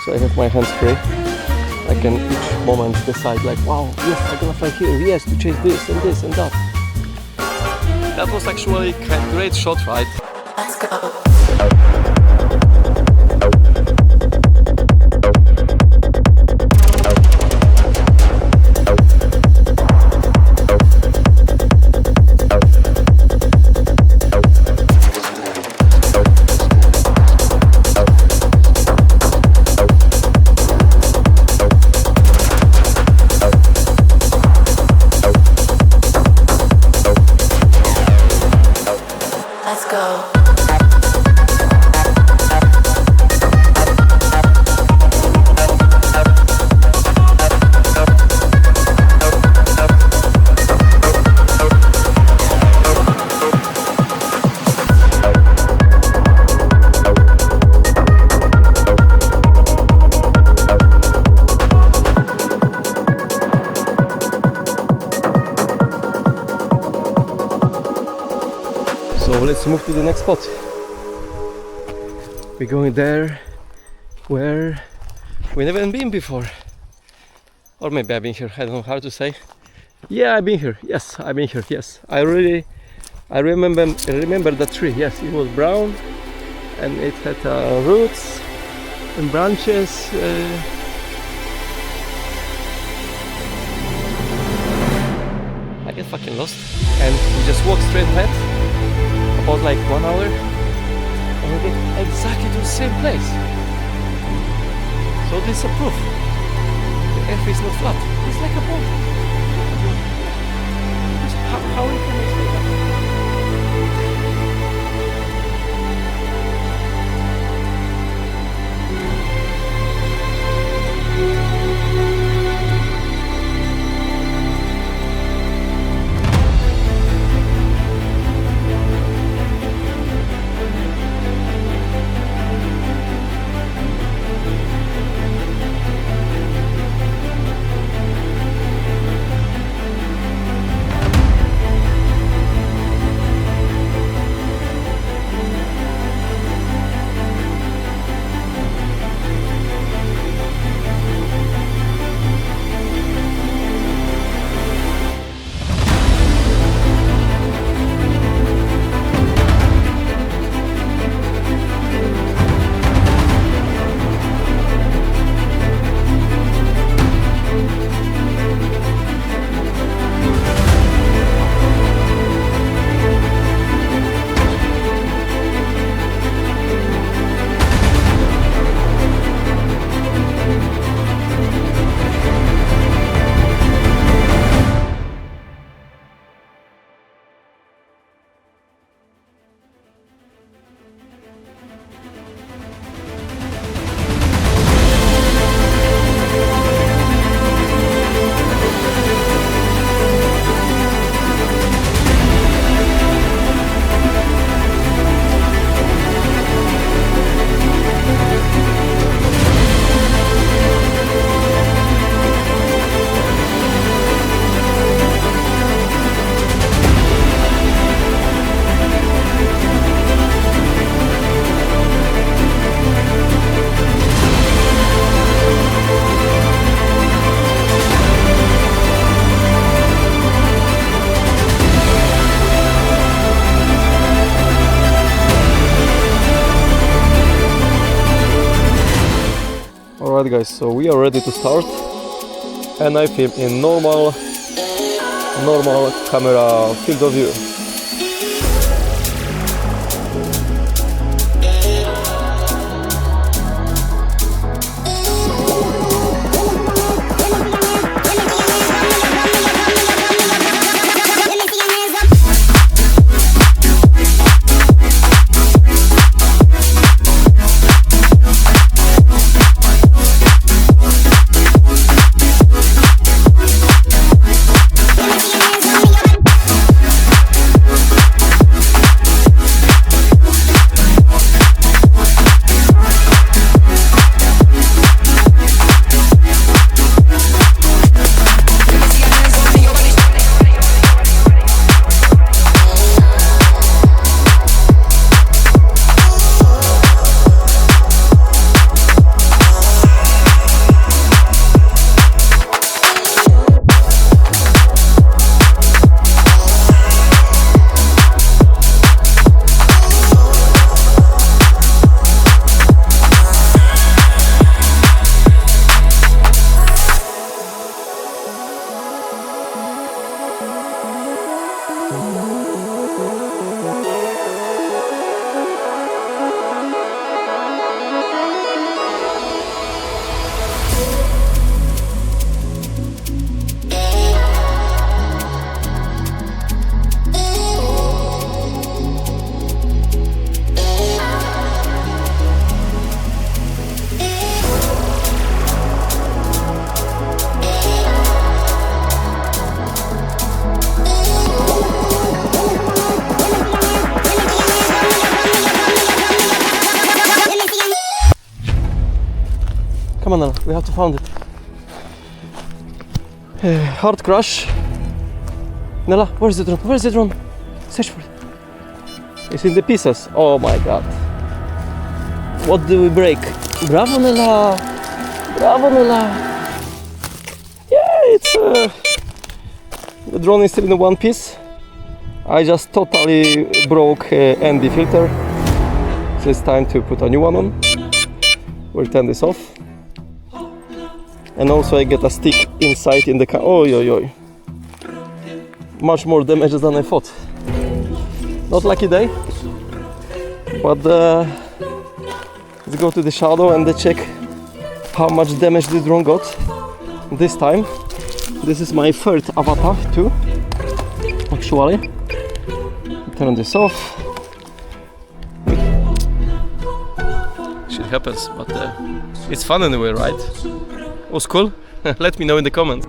So I have my hands free. I can each moment decide like, wow, yes, I'm gonna fly here, yes, to chase this and that. That was actually a great shot, right? Let's go. So let's move to the next spot. We're going there where we never been before. Or maybe I've been here, I don't know how to say. Yeah, I've been here, yes, I've been here, yes. I remember that tree, yes, it was brown and it had roots and branches. I get fucking lost and we just walk straight ahead. About like 1 hour and we get exactly to the same place. So this is a proof. The earth is not flat. It's like a ball. How we can explain that? Alright guys, so we are ready to start and I film in normal camera field of view. Come on, Nella, we have to find it. Hard crash. Nella, where's the drone? Where's the drone? Search for it. It's in the pieces. Oh my god. What do we break? Bravo, Nella! Bravo, Nella! Yeah, it's the drone is still in one piece. I just totally broke ND filter. So it's time to put a new one on. We'll turn this off. And also I get a stick inside in the car. Oi, oi, oi. Much more damage than I thought. Not lucky day. But let's go to the shadow and check how much damage the drone got this time. This is my third Avata too, actually. Turn this off. Shit happens, but it's fun anyway, right? Was cool? Let me know in the comments.